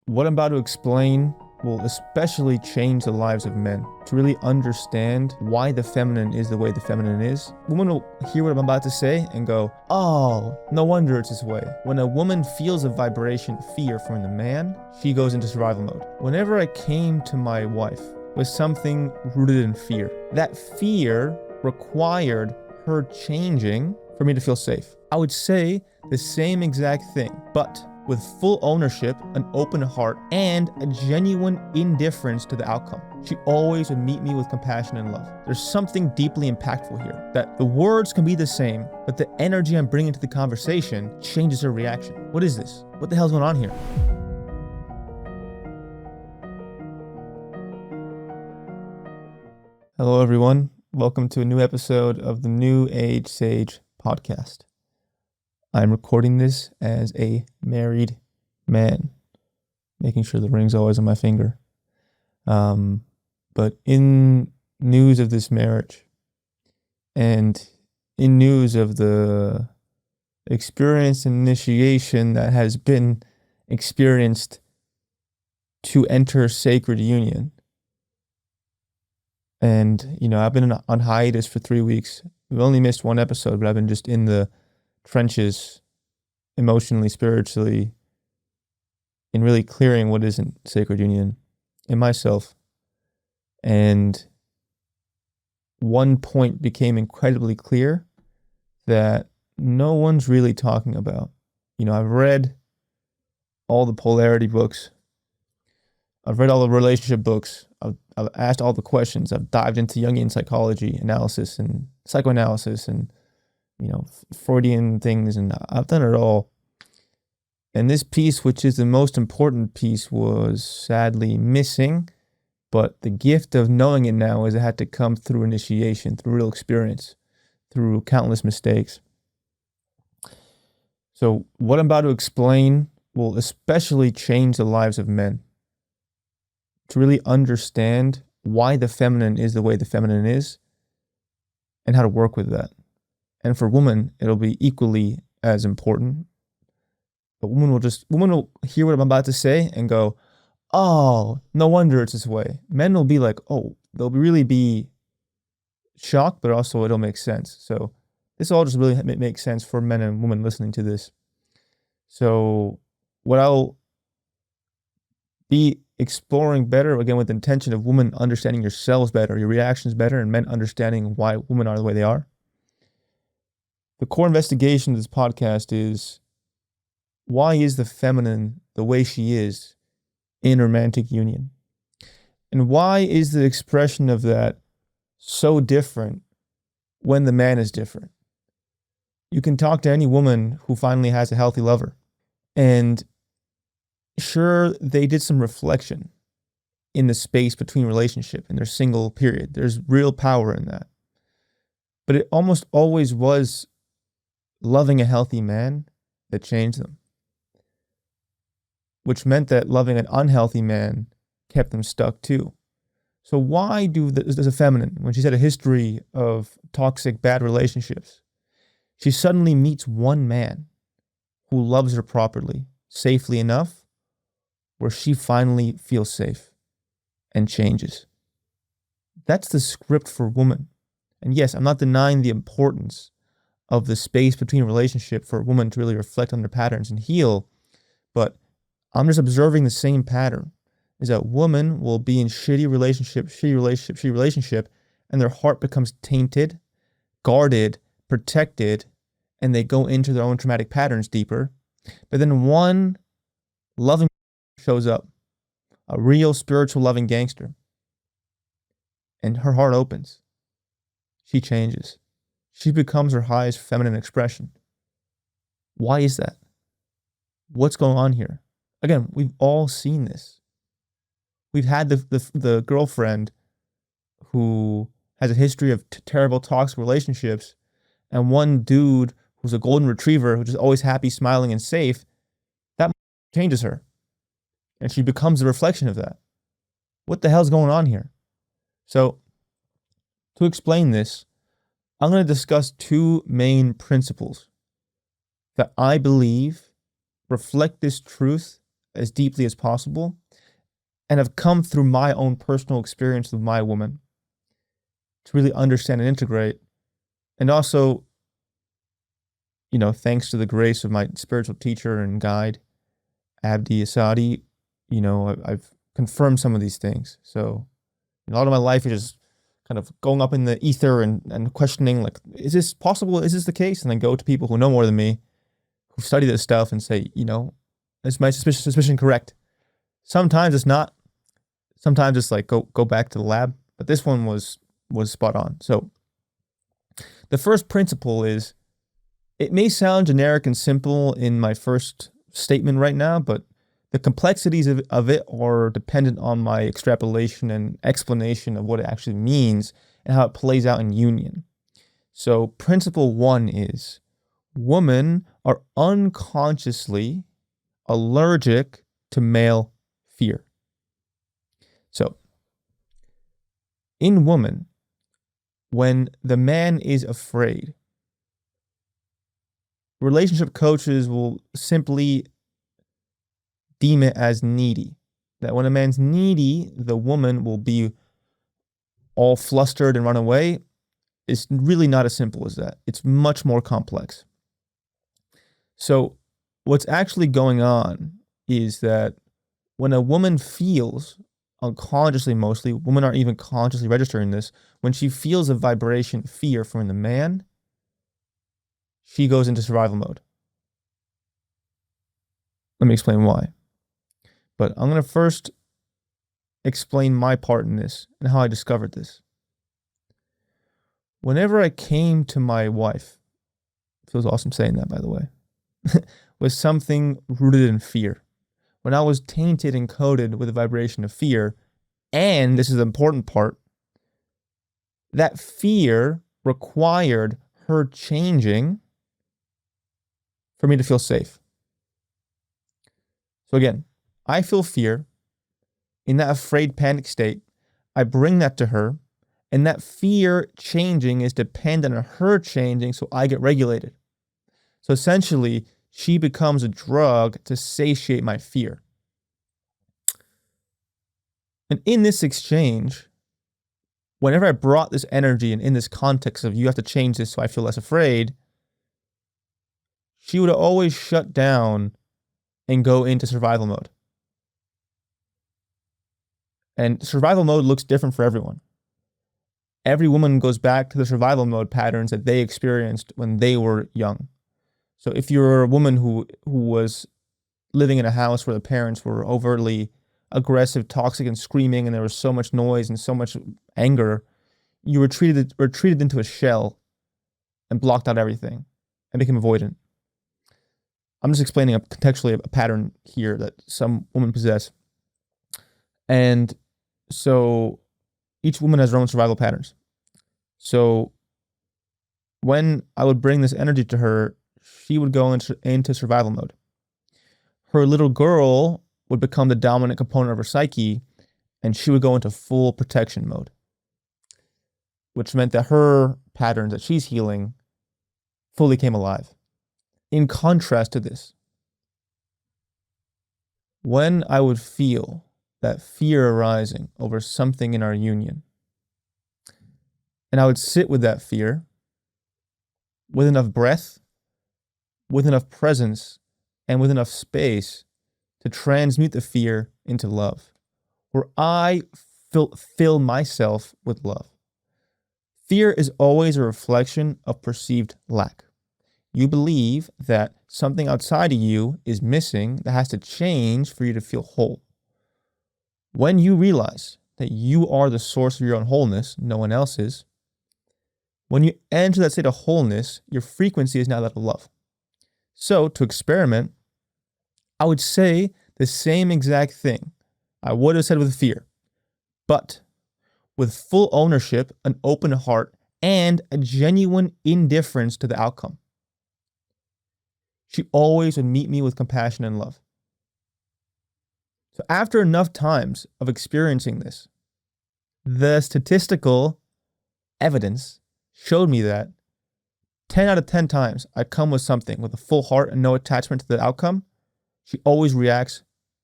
What I'm about to explain will especially change the lives of men. To really understand why the feminine is the way the feminine is, women will hear what I'm about to say and go, oh, no wonder it's this way. When a woman feels a vibration, fear from the man, she goes into survival mode. Whenever I came to my wife with something rooted in fear, that fear required her changing for me to feel safe. I would say the same exact thing, but with full ownership, an open heart, and a genuine indifference to the outcome. She always would meet me with compassion and love. There's something deeply impactful here, that the words can be the same, but the energy I'm bringing to the conversation changes her reaction. What is this? What the hell's going on here? Hello everyone, welcome to a new episode of the New Age Sage podcast. I'm recording this as a married man, making sure the ring's always on my finger. But in news of this marriage and in news of the experience and initiation that has been experienced to enter sacred union. And, I've been on hiatus for 3 weeks. We've only missed one episode, but I've been just in the trenches, emotionally, spiritually, in really clearing what isn't sacred union in myself. And one point became incredibly clear that no one's really talking about. I've read all the polarity books. I've read all the relationship books. I've asked all the questions. I've dived into Jungian psychology, analysis, and psychoanalysis, and Freudian things, and I've done it all. And this piece, which is the most important piece, was sadly missing. But the gift of knowing it now is it had to come through initiation, through real experience, through countless mistakes. So what I'm about to explain will especially change the lives of men. To really understand why the feminine is the way the feminine is and how to work with that. And for women, it'll be equally as important. But women will hear what I'm about to say and go, oh, no wonder it's this way. Men will be like, oh, they'll really be shocked, but also it'll make sense. So this all just really makes sense for men and women listening to this. So what I'll be exploring better, again, with the intention of women understanding yourselves better, your reactions better, and men understanding why women are the way they are. The core investigation of this podcast is, why is the feminine the way she is in romantic union? And why is the expression of that so different when the man is different? You can talk to any woman who finally has a healthy lover, and sure, they did some reflection in the space between relationship and their single period. There's real power in that. But it almost always was loving a healthy man that changed them, which meant that loving an unhealthy man kept them stuck too. So why does a feminine, when she's had a history of toxic, bad relationships, she suddenly meets one man who loves her properly, safely enough, where she finally feels safe and changes? That's the script for woman. And yes, I'm not denying the importance of the space between relationship for a woman to really reflect on their patterns and heal, but I'm just observing the same pattern, is that woman will be in shitty relationship, and their heart becomes tainted, guarded, protected, and they go into their own traumatic patterns deeper. But then one loving shows up, a real spiritual loving gangster, and her heart opens. She changes. She becomes her highest feminine expression. Why is that? What's going on here? Again, we've all seen this. We've had the girlfriend who has a history of terrible toxic relationships, and one dude who's a golden retriever who's just always happy, smiling, and safe. That changes her, and she becomes a reflection of that. What the hell's going on here? So, to explain this, I'm going to discuss two main principles that I believe reflect this truth as deeply as possible, and have come through my own personal experience with my woman to really understand and integrate. And also, thanks to the grace of my spiritual teacher and guide, Abdi Asadi, I've confirmed some of these things. So a lot of my life is just kind of going up in the ether and questioning, like, is this possible? Is this the case? And then go to people who know more than me, who study this stuff, and say, is my suspicion correct? Sometimes it's not. Sometimes it's like, go back to the lab. But this one was spot on. So the first principle is, it may sound generic and simple in my first statement right now, but the complexities of it are dependent on my extrapolation and explanation of what it actually means and how it plays out in union. So principle 1 is, women are unconsciously allergic to male fear. So in woman, when the man is afraid, relationship coaches will simply deem it as needy. That when a man's needy, the woman will be all flustered and run away. It's really not as simple as that. It's much more complex. So what's actually going on is that when a woman feels, unconsciously mostly, women aren't even consciously registering this, when she feels a vibration, fear from the man, she goes into survival mode. Let me explain why. But I'm going to first explain my part in this and how I discovered this. Whenever I came to my wife, it feels awesome saying that, by the way, with something rooted in fear. When I was tainted and coded with a vibration of fear, and this is the important part, that fear required her changing for me to feel safe. So again, I feel fear. In that afraid panic state, I bring that to her, and that fear changing is dependent on her changing so I get regulated. So essentially, she becomes a drug to satiate my fear. And in this exchange, whenever I brought this energy and in this context of, you have to change this so I feel less afraid, she would always shut down and go into survival mode. And survival mode looks different for everyone. Every woman goes back to the survival mode patterns that they experienced when they were young. So if you're a woman who was living in a house where the parents were overtly aggressive, toxic, and screaming, and there was so much noise and so much anger, you were retreated into a shell and blocked out everything and became avoidant. I'm just explaining contextually a pattern here that some women possess. And so each woman has her own survival patterns. So when I would bring this energy to her, she would go into survival mode. Her little girl would become the dominant component of her psyche, and she would go into full protection mode, which meant that her patterns that she's healing fully came alive. In contrast to this, when I would feel that fear arising over something in our union, and I would sit with that fear with enough breath, with enough presence, and with enough space to transmute the fear into love, where I fill myself with love. Fear is always a reflection of perceived lack. You believe that something outside of you is missing that has to change for you to feel whole. When you realize that you are the source of your own wholeness, no one else is, when you enter that state of wholeness, your frequency is now that of love. So to experiment, I would say the same exact thing I would have said with fear, but with full ownership, an open heart, and a genuine indifference to the outcome. She always would meet me with compassion and love. So after enough times of experiencing this, the statistical evidence showed me that 10 out of 10 times I come with something with a full heart and no attachment to the outcome, she always reacts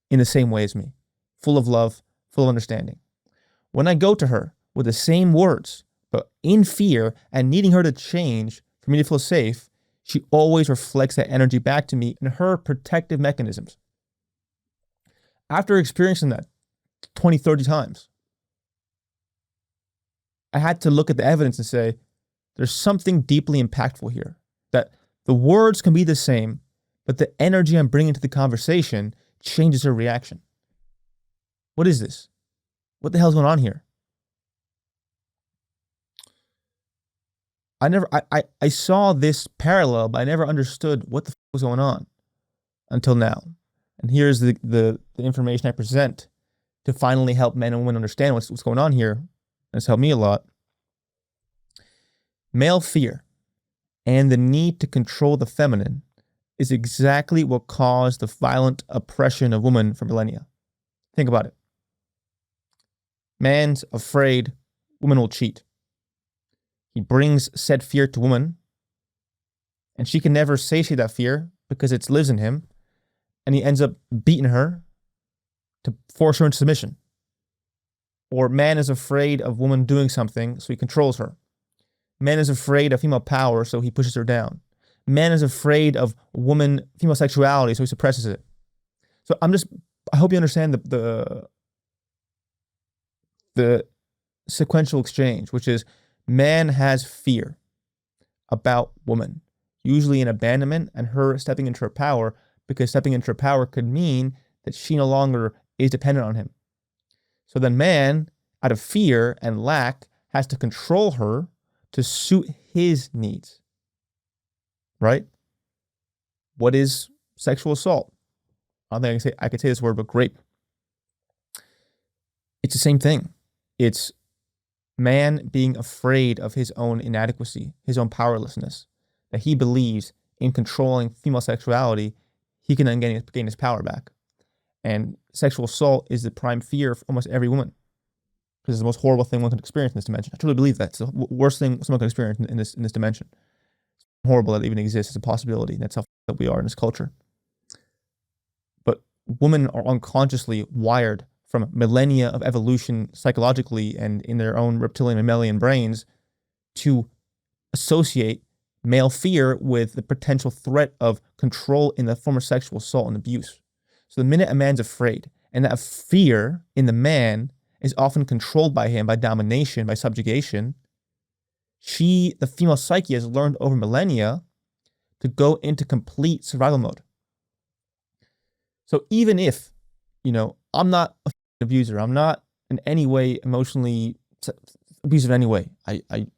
in the same way as me, full of love, full of understanding. When I go to her with the same words, but in fear and needing her to change for me to feel safe, she always reflects that energy back to me in her protective mechanisms. After experiencing that 20, 30 times, I had to look at the evidence and say, there's something deeply impactful here. That the words can be the same, but the energy I'm bringing to the conversation changes her reaction. What is this? What the hell's going on here? I saw this parallel, but I never understood what the fuck was going on until now. And here's the information I present to finally help men and women understand what's going on here. It's helped me a lot. Male fear and the need to control the feminine is exactly what caused the violent oppression of women for millennia. Think about it. Man's afraid woman will cheat. He brings said fear to woman, and she can never satiate that fear because it lives in him, and he ends up beating her to force her into submission. Or man is afraid of woman doing something, so he controls her. Man is afraid of female power, so he pushes her down. Man is afraid of female sexuality, so he suppresses it. So I hope you understand the sequential exchange, which is man has fear about woman, usually in abandonment and her stepping into her power, because stepping into her power could mean that she no longer is dependent on him. So then man, out of fear and lack, has to control her to suit his needs. Right? What is sexual assault? I don't think I could say this word, but grape. It's the same thing. It's man being afraid of his own inadequacy, his own powerlessness, that he believes in controlling female sexuality, he can then gain his power back. And sexual assault is the prime fear of almost every woman, because it's the most horrible thing one can experience in this dimension. I truly believe that. It's the worst thing someone can experience in this dimension. It's horrible that it even exists as a possibility. And that's how that we are in this culture. But women are unconsciously wired from millennia of evolution psychologically and in their own reptilian mammalian brains to associate male fear with the potential threat of control in the form of sexual assault and abuse. So the minute a man's afraid, and that fear in the man is often controlled by him, by domination, by subjugation, the female psyche has learned over millennia to go into complete survival mode. So even if, I'm not a abuser, I'm not in any way emotionally abusive in any way,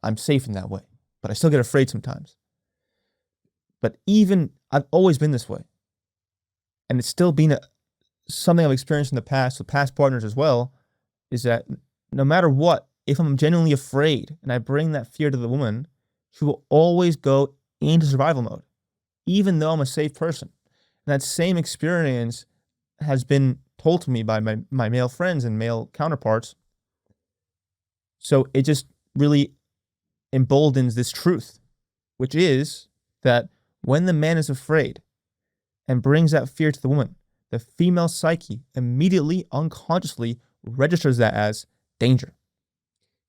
I'm safe in that way, but I still get afraid sometimes. But I've always been this way. And it's still been something I've experienced in the past with past partners as well, is that no matter what, if I'm genuinely afraid and I bring that fear to the woman, she will always go into survival mode, even though I'm a safe person. And that same experience has been told to me by my male friends and male counterparts. So it just really emboldens this truth, which is that when the man is afraid and brings that fear to the woman, the female psyche immediately, unconsciously registers that as danger.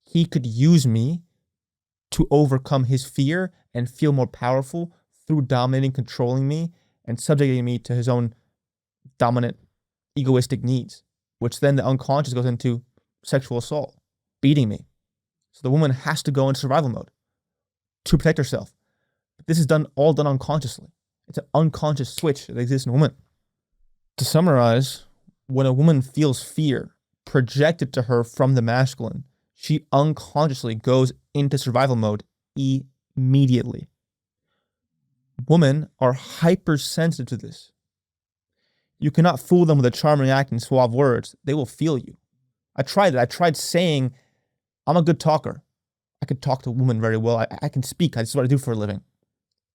He could use me to overcome his fear and feel more powerful through dominating, controlling me, and subjugating me to his own dominant, egoistic needs, which then the unconscious goes into sexual assault, beating me. So the woman has to go into survival mode to protect herself. But this is all done unconsciously. It's an unconscious switch that exists in a woman. To summarize, when a woman feels fear projected to her from the masculine, she unconsciously goes into survival mode immediately. Women are hypersensitive to this. You cannot fool them with a charming act and suave words. They will feel you. I tried it. I tried saying, I'm a good talker. I could talk to women very well. I can speak. This is what I do for a living.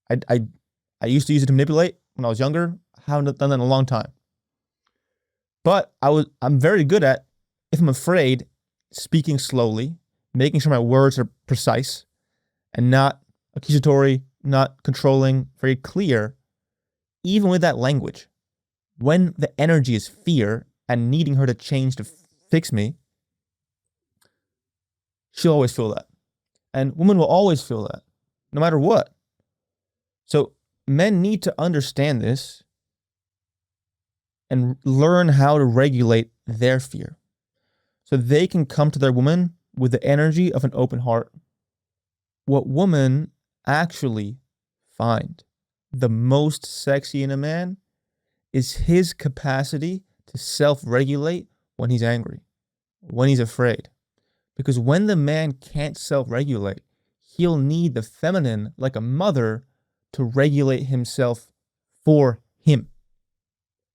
I used to use it to manipulate when I was younger. I haven't done that in a long time. But I'm very good at, if I'm afraid, speaking slowly, making sure my words are precise and not accusatory, not controlling, very clear, even with that language. When the energy is fear and needing her to change to fix me, she'll always feel that. And women will always feel that, no matter what. So men need to understand this and learn how to regulate their fear so they can come to their woman with the energy of an open heart. What women actually find the most sexy in a man is his capacity to self-regulate when he's angry, when he's afraid. Because when the man can't self-regulate, he'll need the feminine, like a mother, to regulate himself for him.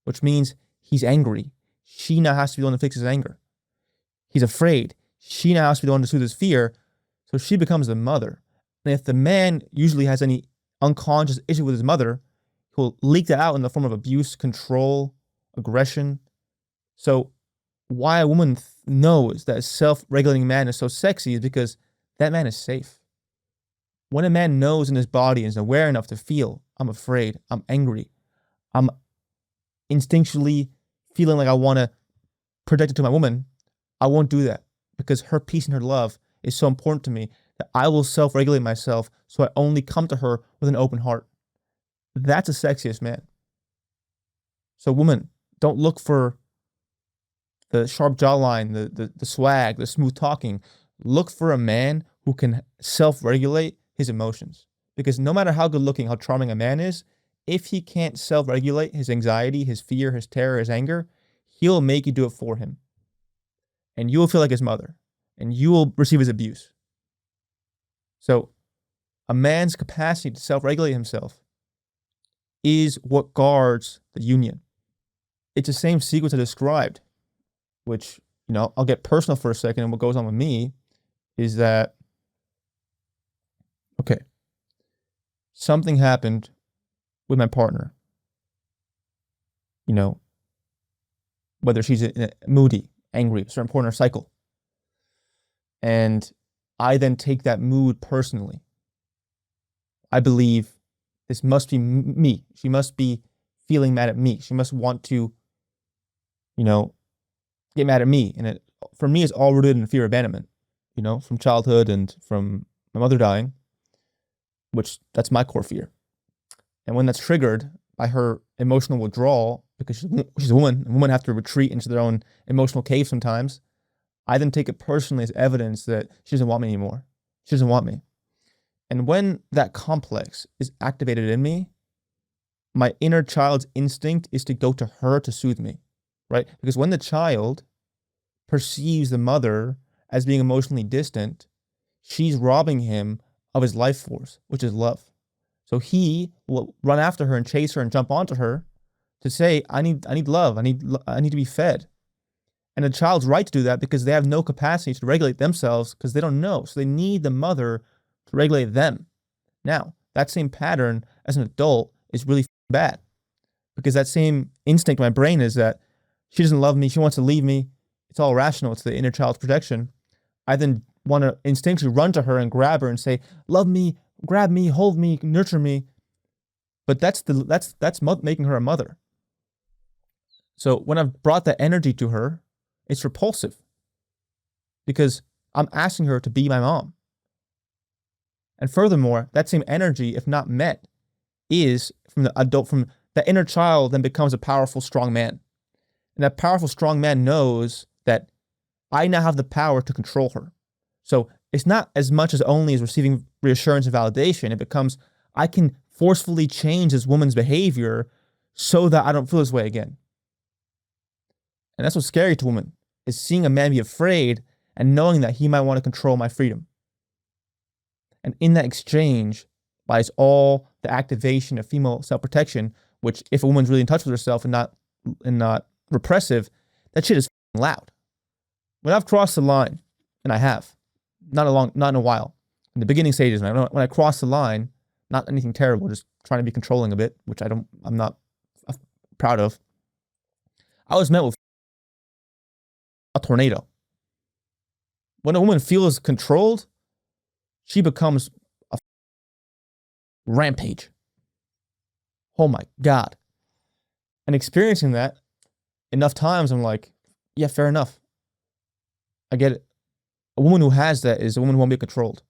Which means he's angry. She now has to be the one to fix his anger. He's afraid. She now has to be the one to soothe his fear. So she becomes the mother. And if the man usually has any unconscious issue with his mother, he'll leak that out in the form of abuse, control, aggression. So why a woman knows that a self-regulating man is so sexy is because that man is safe. When a man knows in his body and is aware enough to feel, I'm afraid, I'm angry, I'm instinctually feeling like I want to protect it to my woman, I won't do that because her peace and her love is so important to me that I will self-regulate myself so I only come to her with an open heart. That's the sexiest man. So women, don't look for the sharp jawline, the swag, the smooth talking. Look for a man who can self-regulate his emotions. Because no matter how good looking, how charming a man is, if he can't self-regulate his anxiety, his fear, his terror, his anger, he'll make you do it for him. And you will feel like his mother. And you will receive his abuse. So a man's capacity to self-regulate himself is what guards the union. It's the same sequence I described, which, I'll get personal for a second. And what goes on with me is that, okay, something happened with my partner. Whether she's moody, angry, a certain point in her cycle. And I then take that mood personally. I believe this must be me. She must be feeling mad at me. She must want to, get mad at me. And for me, it's all rooted in fear of abandonment, from childhood and from my mother dying, which that's my core fear. And when that's triggered by her emotional withdrawal, because she's a woman, and women have to retreat into their own emotional cave sometimes, I then take it personally as evidence that she doesn't want me anymore. She doesn't want me. And when that complex is activated in me, my inner child's instinct is to go to her to soothe me, right? Because when the child perceives the mother as being emotionally distant, she's robbing him of his life force, which is love. So he will run after her and chase her and jump onto her to say, I need love. I need to be fed. And the child's right to do that because they have no capacity to regulate themselves because they don't know. So they need the mother to regulate them. Now, that same pattern as an adult is really bad because that same instinct in my brain is that she doesn't love me. She wants to leave me. It's all rational. It's the inner child's protection. I then want to instinctually run to her and grab her and say, love me, grab me, hold me, nurture me. But that's making her a mother. So when I've brought that energy to her, it's repulsive because I'm asking her to be my mom. And furthermore, that same energy, if not met, is from the inner child then becomes a powerful, strong man. And that powerful, strong man knows that I now have the power to control her. So it's not as much as only as receiving reassurance and validation. It becomes, I can forcefully change this woman's behavior so that I don't feel this way again. And that's what's scary to women, is seeing a man be afraid and knowing that he might want to control my freedom. And in that exchange lies all the activation of female self-protection, which if a woman's really in touch with herself and not repressive, that shit is loud. When I've crossed the line, and I have, not in a while, in the beginning stages, when I cross the line, not anything terrible, just trying to be controlling a bit, which I'm not proud of, I was met with a tornado. When a woman feels controlled, she becomes a rampage. Oh my God. And experiencing that enough times, I'm like, yeah, fair enough. I get it. A woman who has that is a woman who won't be controlled.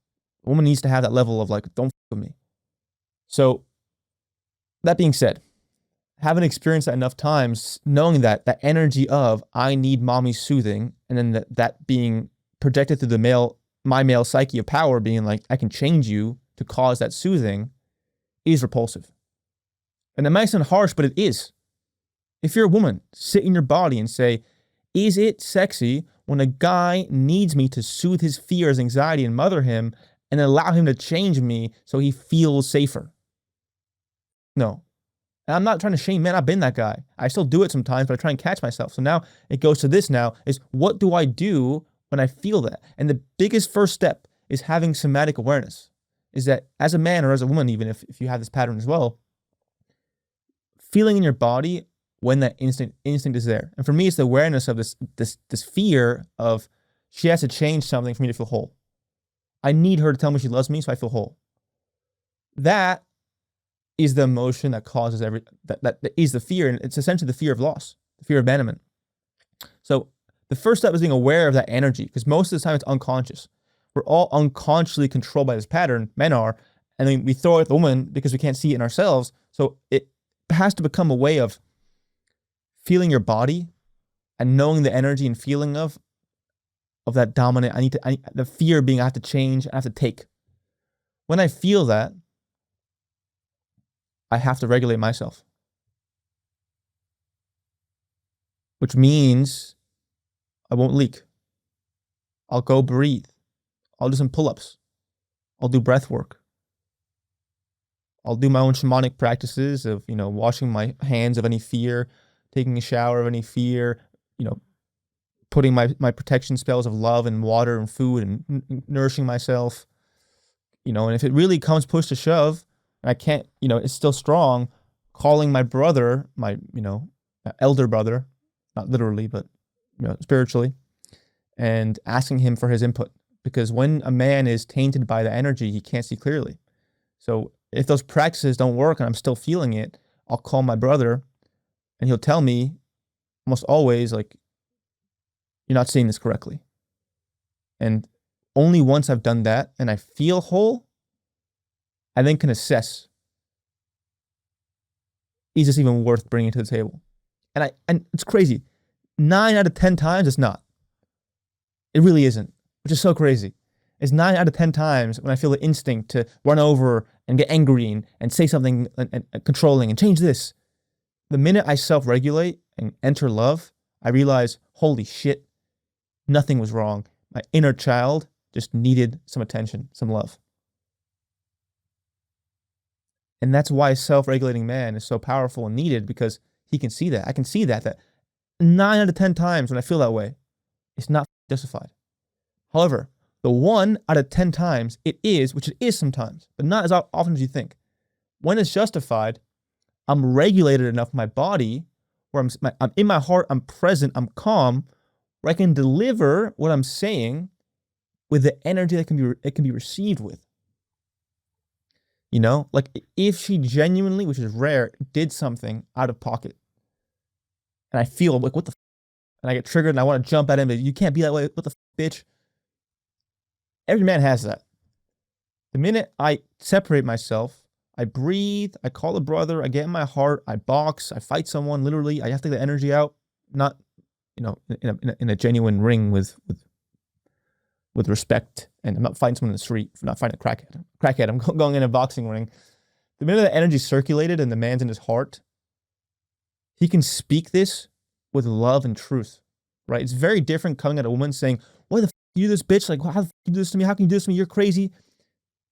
A woman needs to have that level of like, don't f with me. So that being said, having experienced that enough times, knowing that that energy of I need mommy soothing, and then that being projected through my male psyche of power being like, I can change you to cause that soothing, is repulsive. And it might sound harsh, but it is. If you're a woman, sit in your body and say, is it sexy when a guy needs me to soothe his fears, anxiety, and mother him, and allow him to change me so he feels safer? No. And I'm not trying to shame men. I've been that guy. I still do it sometimes, but I try and catch myself. So now it goes to this now is, what do I do when I feel that? And the biggest first step is having somatic awareness. Is that as a man or as a woman, even if you have this pattern as well, feeling in your body when that instinct is there. And for me, it's the awareness of this fear of she has to change something for me to feel whole. I need her to tell me she loves me so I feel whole. That is the emotion that causes that is the fear, and it's essentially the fear of loss, the fear of abandonment. So the first step is being aware of that energy, because most of the time it's unconscious. We're all unconsciously controlled by this pattern, men are, and then we throw it at the woman because we can't see it in ourselves. So it has to become a way of feeling your body and knowing the energy and feeling of that dominant, the fear being I have to change, I have to take. When I feel that, I have to regulate myself. Which means I won't leak. I'll go breathe. I'll do some pull-ups. I'll do breath work. I'll do my own shamanic practices of, washing my hands of any fear, taking a shower of any fear, putting my protection spells of love and water and food and nourishing myself. And if it really comes push to shove, I can't, it's still strong, calling my brother, my, elder brother, not literally, but, spiritually, and asking him for his input. Because when a man is tainted by the energy, he can't see clearly. So if those practices don't work and I'm still feeling it, I'll call my brother and he'll tell me almost always, like, you're not seeing this correctly. And only once I've done that and I feel whole, I then can assess, is this even worth bringing to the table? And it's crazy. 9 out of 10 times, it's not. It really isn't, which is so crazy. It's 9 out of 10 times when I feel the instinct to run over and get angry and say something and controlling and change this. The minute I self-regulate and enter love, I realize, holy shit, nothing was wrong. My inner child just needed some attention, some love. And that's why a self-regulating man is so powerful and needed, because he can see that. I can see that 9 out of 10 times when I feel that way, it's not justified. However, the 1 out of 10 times it is, which it is sometimes, but not as often as you think. When it's justified, I'm regulated enough in my body where I'm in my heart, I'm present, I'm calm, where I can deliver what I'm saying with the energy that can be received with. Like if she genuinely, which is rare, did something out of pocket, and I feel like, what the f-? And I get triggered and I want to jump at him, but you can't be that way, what the f-, bitch? Every man has that. The minute I separate myself, I breathe, I call a brother, I get in my heart, I box, I fight someone, literally, I have to get the energy out, not, in a genuine ring with respect. And I'm not fighting someone in the street, I'm not fighting a crackhead. I'm going in a boxing ring. The minute the energy's circulated and the man's in his heart, he can speak this with love and truth, right? It's very different coming at a woman saying, why the f*** you do this, bitch? Like, how the f*** you do this to me? How can you do this to me? You're crazy.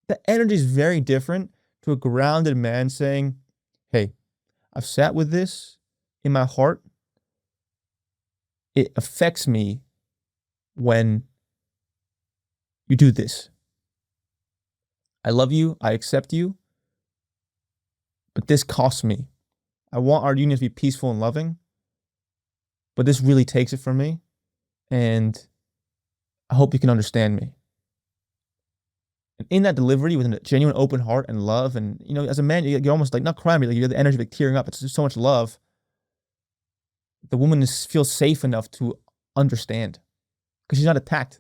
The energy is very different to a grounded man saying, hey, I've sat with this in my heart. It affects me when you do this. I love you. I accept you. But this costs me. I want our union to be peaceful and loving. But this really takes it from me. And I hope you can understand me. And in that delivery, with a genuine open heart and love, and, as a man, you're almost like, not crying, but like, you're the energy, like tearing up. It's just so much love. the woman feels safe enough to understand because she's not attacked.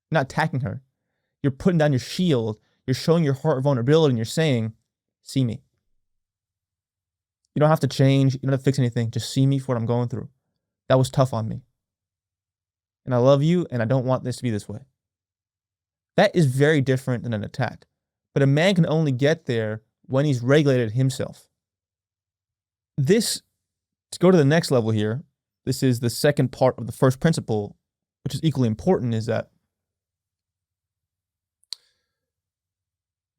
You're not attacking her. You're putting down your shield. You're showing your heart vulnerability and you're saying, see me. You don't have to change. You don't have to fix anything. Just see me for what I'm going through. That was tough on me. And I love you and I don't want this to be this way. That is very different than an attack. But a man can only get there when he's regulated himself. This, to go to the next level here, this is the second part of the first principle, which is equally important, is that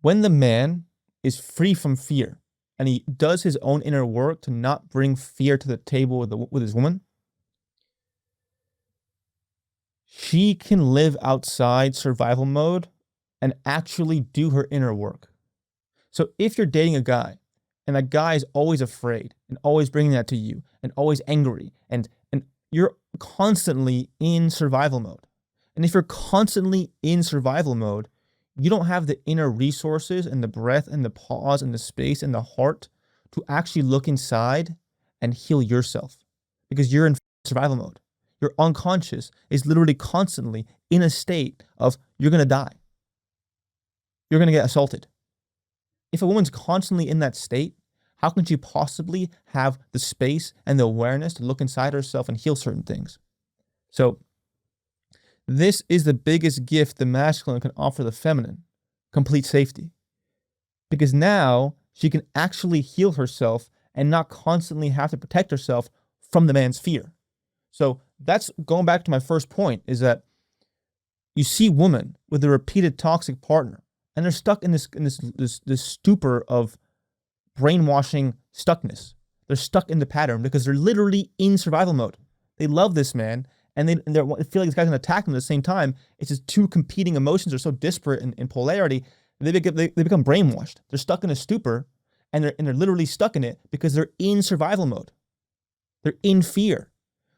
when the man is free from fear and he does his own inner work to not bring fear to the table with his woman, she can live outside survival mode and actually do her inner work. So if you're dating a guy and that guy is always afraid and always bringing that to you and always angry and you're constantly in survival mode. And if you're constantly in survival mode, you don't have the inner resources and the breath and the pause and the space and the heart to actually look inside and heal yourself because you're in survival mode. Your unconscious is literally constantly in a state of you're going to die. You're going to get assaulted. If a woman's constantly in that state, how can she possibly have the space and the awareness to look inside herself and heal certain things? So this is the biggest gift the masculine can offer the feminine, complete safety. Because now she can actually heal herself and not constantly have to protect herself from the man's fear. So that's going back to my first point, is that you see women with a repeated toxic partner and they're stuck in this stupor of brainwashing stuckness. They're stuck in the pattern because they're literally in survival mode. They love this man and they feel like this guy's going to attack them at the same time. It's just two competing emotions are so disparate in polarity. They become brainwashed. They're stuck in a stupor and they're literally stuck in it because they're in survival mode. They're in fear.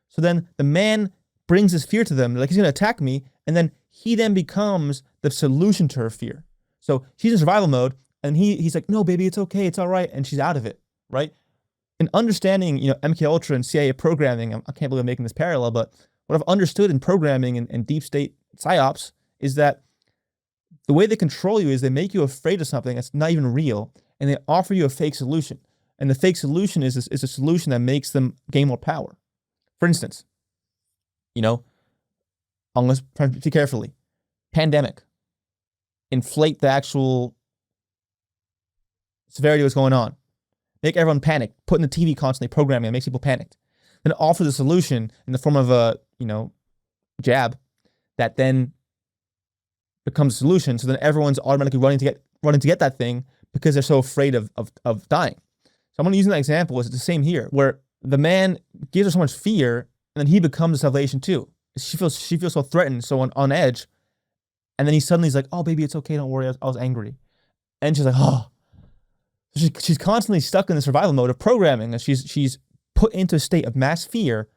So then the man brings this fear to them, like he's going to attack me, and then he then becomes the solution to her fear. So she's in survival mode, and he's like, no, baby, it's okay, it's all right, and she's out of it, right? In understanding, MK Ultra and CIA programming, I can't believe I'm making this parallel, but what I've understood in programming and deep state psyops is that the way they control you is they make you afraid of something that's not even real, and they offer you a fake solution. And the fake solution is a solution that makes them gain more power. For instance, let's be carefully. Pandemic. Inflate the actual severity of what's going on. Make everyone panic. Put in the TV constantly programming that makes people panicked. Then offer the solution in the form of a, jab that then becomes a solution. So then everyone's automatically running to get that thing because they're so afraid of dying. So I'm going to use that example as it's the same here, where the man gives her so much fear and then he becomes a salvation too. She feels so threatened, so on edge. And then he's like, oh, baby, it's okay. Don't worry. I was angry. And she's like, oh. She's constantly stuck in the survival mode of programming. And she's put into a state of mass fear.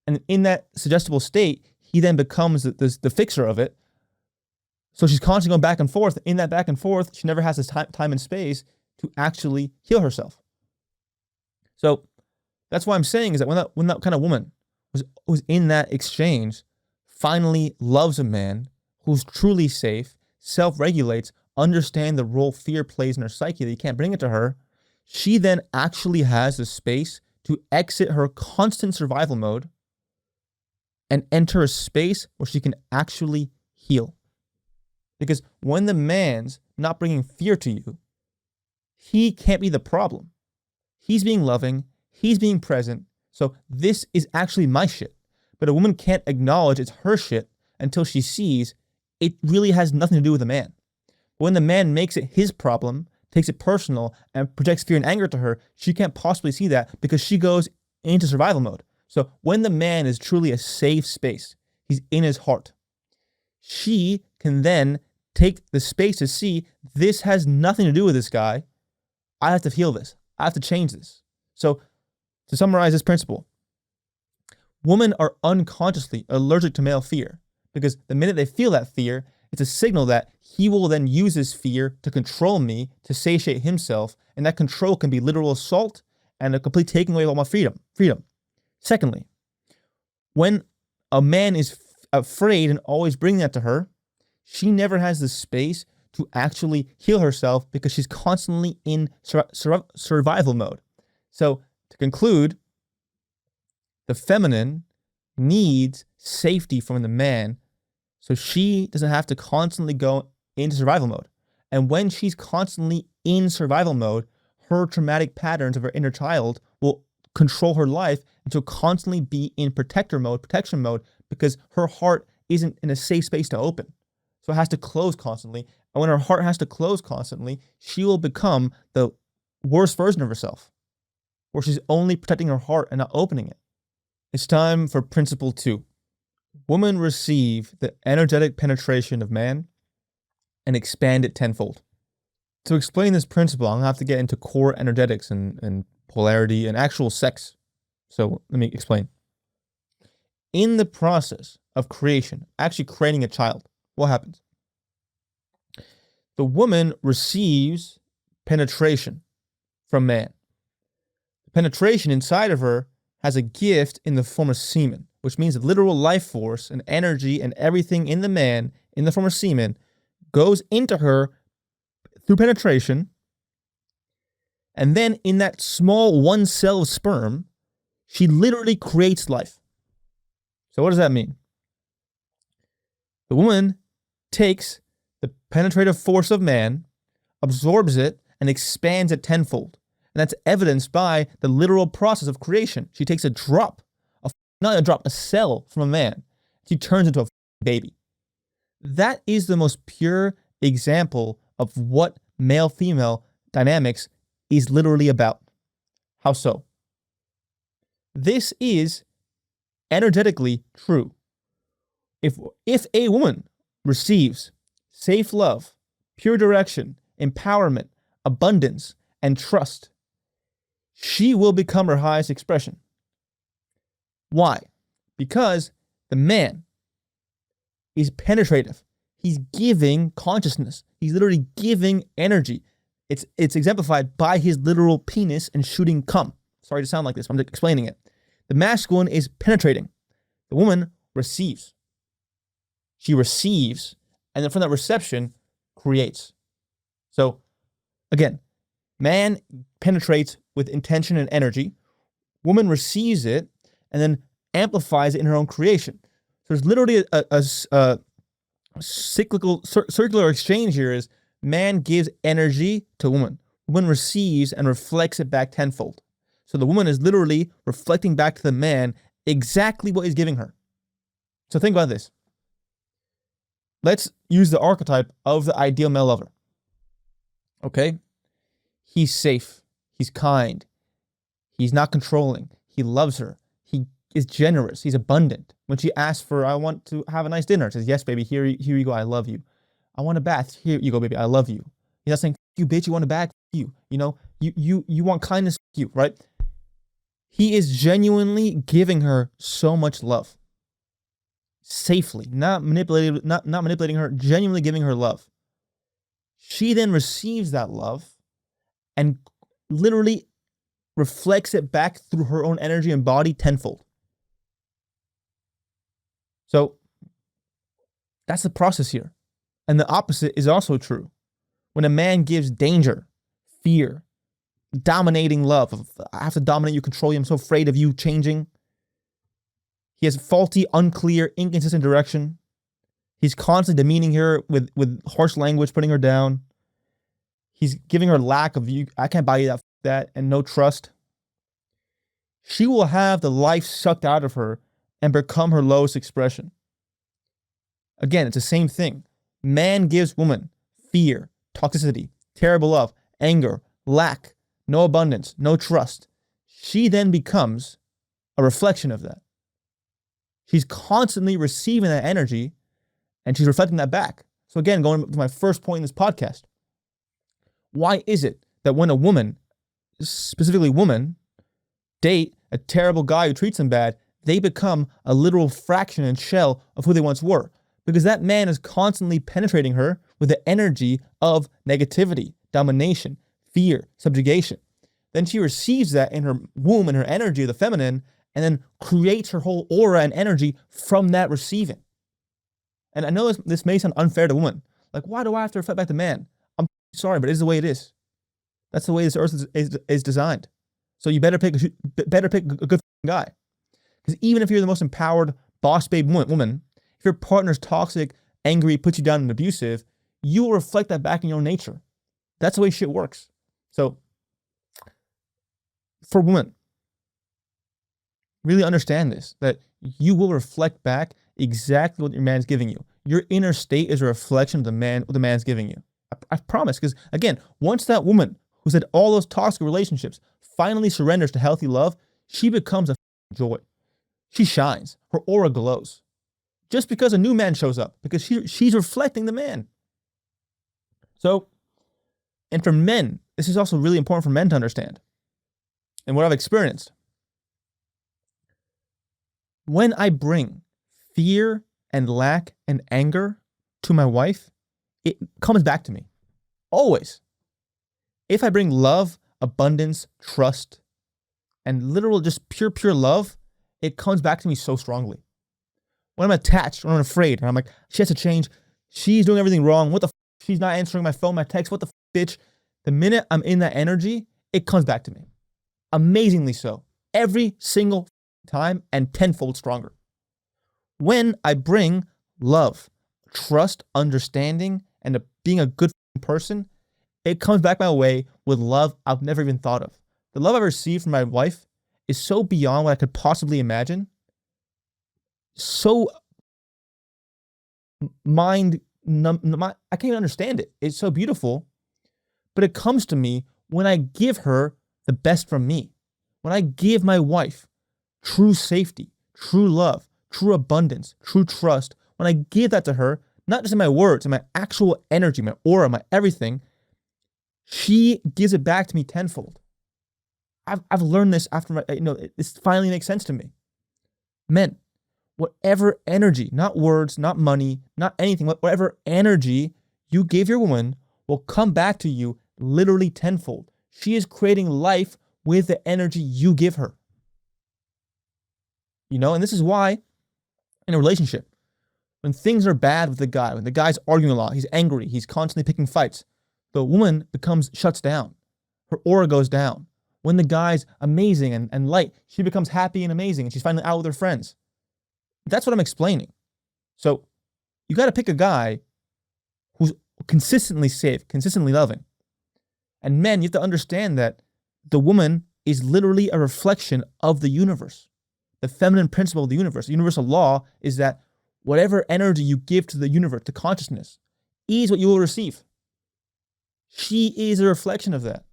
And in that suggestible state, he then becomes the fixer of it. So she's constantly going back and forth. In that back and forth, she never has this time and space to actually heal herself. So that's why I'm saying is that when that kind of woman was in that exchange, finally loves a man who's truly safe, self-regulates, understand the role fear plays in her psyche, that you can't bring it to her, she then actually has the space to exit her constant survival mode and enter a space where she can actually heal. Because when the man's not bringing fear to you, he can't be the problem. He's being loving, he's being present, so this is actually my shit. But a woman can't acknowledge it's her shit until she sees it really has nothing to do with the man. But when the man makes it his problem, takes it personal, and projects fear and anger to her, she can't possibly see that because she goes into survival mode. So when the man is truly a safe space, he's in his heart, she can then take the space to see this has nothing to do with this guy. I have to heal this. I have to change this. So to summarize this principle, women are unconsciously allergic to male fear because the minute they feel that fear, it's a signal that he will then use his fear to control me, to satiate himself, and that control can be literal assault and a complete taking away of all my freedom. Secondly, When a man is afraid and always bringing that to her, she never has the space to actually heal herself because she's constantly in survival mode. So to conclude, the feminine needs safety from the man so she doesn't have to constantly go into survival mode. And when she's constantly in survival mode, her traumatic patterns of her inner child will control her life, and she'll constantly be in protection mode, because her heart isn't in a safe space to open. So it has to close constantly. And when her heart has to close constantly, she will become the worst version of herself, where she's only protecting her heart and not opening it. It's time for principle 2. Women receive the energetic penetration of man and expand it tenfold. To explain this principle, I'm going to have to get into core energetics and polarity and actual sex. So let me explain. In the process of creation, actually creating a child, what happens? The woman receives penetration from man. The penetration inside of her has a gift in the form of semen, which means the literal life force and energy and everything in the man in the form of semen goes into her through penetration. And then in that small one cell of sperm, she literally creates life. So what does that mean? The woman takes the penetrative force of man, absorbs it, and expands it tenfold. And that's evidenced by the literal process of creation. She takes a cell from a man. She turns into a baby. That is the most pure example of what male-female dynamics is literally about. How so? This is energetically true. If a woman receives safe love, pure direction, empowerment, abundance, and trust, she will become her highest expression. Why? Because the man is penetrative. He's giving consciousness. He's literally giving energy. It's exemplified by his literal penis and shooting cum. Sorry to sound like this, I'm explaining it. The masculine is penetrating. The woman receives. She receives, and then from that reception, creates. So, again, man penetrates with intention and energy. Woman receives it and then amplifies it in her own creation. So there's literally a circular exchange here. Is man gives energy to woman. Woman receives and reflects it back tenfold. So the woman is literally reflecting back to the man exactly what he's giving her. So think about this. Let's use the archetype of the ideal male lover. Okay? He's safe. He's kind. He's not controlling. He loves her. He is generous. He's abundant. When she asks for, I want to have a nice dinner, says, yes, baby, here you go, I love you. I want a bath. Here you go, baby, I love you. He's not saying, you bitch, you want a bag, you. You know, you want kindness, you, right? He is genuinely giving her so much love. Safely, not manipulating her, genuinely giving her love. She then receives that love and literally reflects it back through her own energy and body tenfold. So that's the process here. And the opposite is also true. When a man gives danger, fear, dominating love, I have to dominate you, control you, I'm so afraid of you changing. He has faulty, unclear, inconsistent direction. He's constantly demeaning her with harsh language, putting her down. He's giving her lack of you, I can't buy you that, and no trust. She will have the life sucked out of her and become her lowest expression. Again, it's the same thing. Man gives woman fear, toxicity, terrible love, anger, lack, no abundance, no trust. She then becomes a reflection of that. She's constantly receiving that energy and she's reflecting that back. So again, going to my first point in this podcast, why is it that when a woman, specifically women, date a terrible guy who treats them bad, they become a literal fraction and shell of who they once were? Because that man is constantly penetrating her with the energy of negativity, domination, fear, subjugation. Then she receives that in her womb and her energy of the feminine, and then creates her whole aura and energy from that receiving. And I know this may sound unfair to women. Like, why do I have to reflect back to man? I'm sorry, but it is the way it is. That's the way this earth is designed. So you better pick a good guy. Because even if you're the most empowered boss babe woman, if your partner's toxic, angry, puts you down and abusive, you will reflect that back in your own nature. That's the way shit works. So for women, really understand this, that you will reflect back exactly what your man's giving you. Your inner state is a reflection of what the man's giving you. I promise. Because again, once that woman who's had all those toxic relationships finally surrenders to healthy love, she becomes a joy. She shines. Her aura glows. Just because a new man shows up, because she's reflecting the man. So, and for men, this is also really important for men to understand. And what I've experienced. When I bring fear and lack and anger to my wife, it comes back to me. Always. If I bring love, abundance, trust, and literal just pure love, it comes back to me so strongly. When I'm attached, when I'm afraid, and I'm like, she has to change, she's doing everything wrong, what the f***, she's not answering my phone, my text, what the f***, bitch. The minute I'm in that energy, it comes back to me. Amazingly so. Every single time, and tenfold stronger. When I bring love, trust, understanding, and being a good person, it comes back my way with love I've never even thought of. The love I've received from my wife is so beyond what I could possibly imagine. So I can't even understand it. It's so beautiful, but it comes to me when I give her the best from me. When I give my wife true safety, true love, true abundance, true trust, when I give that to her, not just in my words, in my actual energy, my aura, my everything, she gives it back to me tenfold. I've learned this after this finally makes sense to me. Men, whatever energy, not words, not money, not anything, whatever energy you give your woman will come back to you literally tenfold. She is creating life with the energy you give her. And this is why in a relationship, when things are bad with the guy, when the guy's arguing a lot, he's angry, he's constantly picking fights, the woman shuts down. Her aura goes down. When the guy's amazing and light, she becomes happy and amazing, and she's finally out with her friends. That's what I'm explaining. So you got to pick a guy who's consistently safe, consistently loving. And men, you have to understand that the woman is literally a reflection of the universe. The feminine principle of the universe, the universal law is that whatever energy you give to the universe, to consciousness, is what you will receive. She is a reflection of that.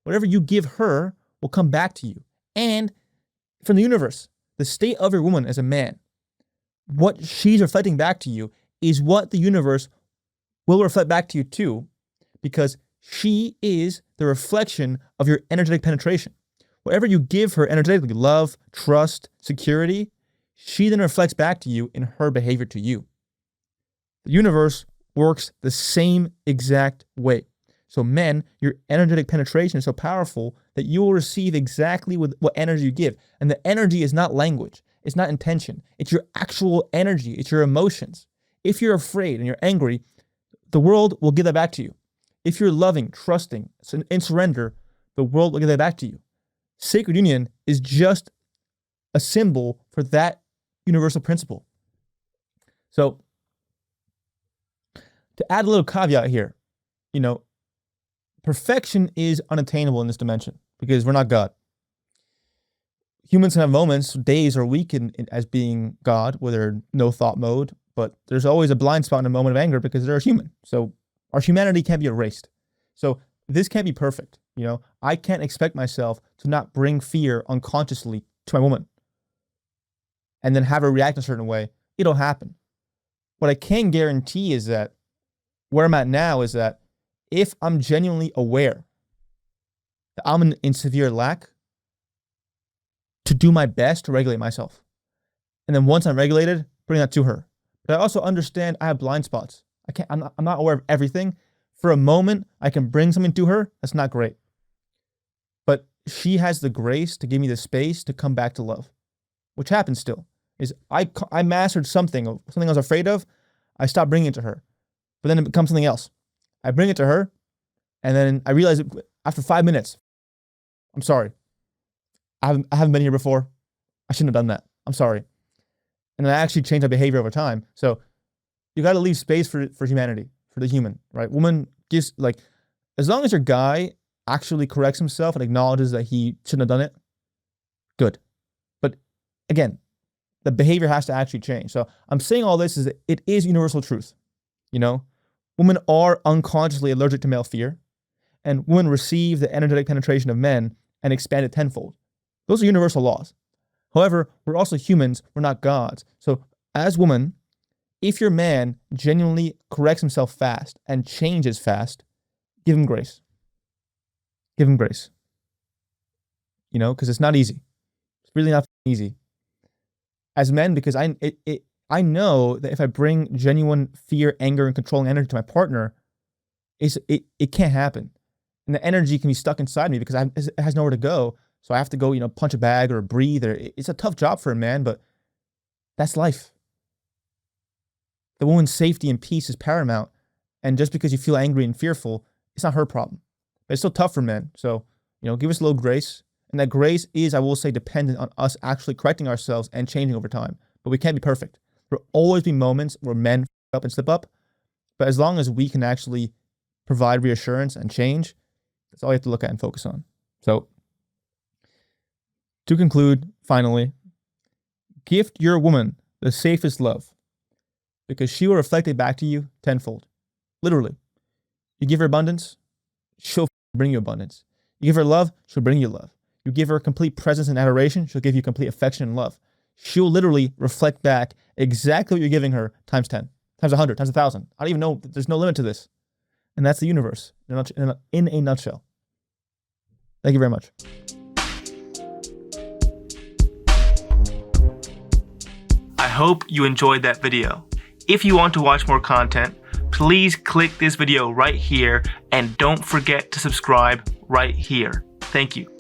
Whatever you give her will come back to you. And from the universe, the state of your woman as a man, what she's reflecting back to you is what the universe will reflect back to you too, because she is the reflection of your energetic penetration. Whatever you give her energetically, love, trust, security, she then reflects back to you in her behavior to you. The universe works the same exact way. So men, your energetic penetration is so powerful that you will receive exactly what energy you give. And the energy is not language. It's not intention. It's your actual energy. It's your emotions. If you're afraid and you're angry, the world will give that back to you. If you're loving, trusting, in surrender, the world will give that back to you. Sacred union is just a symbol for that universal principle. So, to add a little caveat here, perfection is unattainable in this dimension because we're not God. Humans can have moments, days, or a week as being God, where they're no thought mode, but there's always a blind spot in a moment of anger because they're human. So our humanity can't be erased. So this can't be perfect. I can't expect myself to not bring fear unconsciously to my woman and then have her react in a certain way. It'll happen. What I can guarantee is that where I'm at now is that if I'm genuinely aware that I'm in severe lack, to do my best to regulate myself. And then once I'm regulated, bring that to her. But I also understand I have blind spots. I'm not aware of everything. For a moment, I can bring something to her. That's not great. But she has the grace to give me the space to come back to love. which happens still, is I mastered something I was afraid of. I stopped bringing it to her, but then it becomes something else. I bring it to her, and then I realize after 5 minutes, I'm sorry. I haven't been here before. I shouldn't have done that. I'm sorry. And I actually change my behavior over time. So you got to leave space for humanity, for the human, right? Woman gives, like, as long as your guy actually corrects himself and acknowledges that he shouldn't have done it, good. But again, the behavior has to actually change. So I'm saying all this is that it is universal truth. You know, women are unconsciously allergic to male fear, and women receive the energetic penetration of men and expand it tenfold. Those are universal laws. However, we're also humans, we're not gods. So as women, if your man genuinely corrects himself fast and changes fast, give him grace. Give him grace. You know, because it's not easy. It's really not easy. As men, because I know that if I bring genuine fear, anger, and controlling energy to my partner, it can't happen. And the energy can be stuck inside me because it has nowhere to go. So I have to go, you know, punch a bag or breathe. It's a tough job for a man, but that's life. The woman's safety and peace is paramount. And just because you feel angry and fearful, it's not her problem. But it's still tough for men. So, you know, give us a little grace. And that grace is, I will say, dependent on us actually correcting ourselves and changing over time. But we can't be perfect. There'll always be moments where men f up and slip up. But as long as we can actually provide reassurance and change, that's all you have to look at and focus on. So, to conclude, finally, gift your woman the safest love, because she will reflect it back to you tenfold. Literally. You give her abundance, she'll bring you abundance. You give her love, she'll bring you love. You give her complete presence and adoration, she'll give you complete affection and love. She'll literally reflect back exactly what you're giving her times 10, times 100, times 1,000. I don't even know. There's no limit to this. And that's the universe in a nutshell. Thank you very much. I hope you enjoyed that video. If you want to watch more content, please click this video right here and don't forget to subscribe right here. Thank you.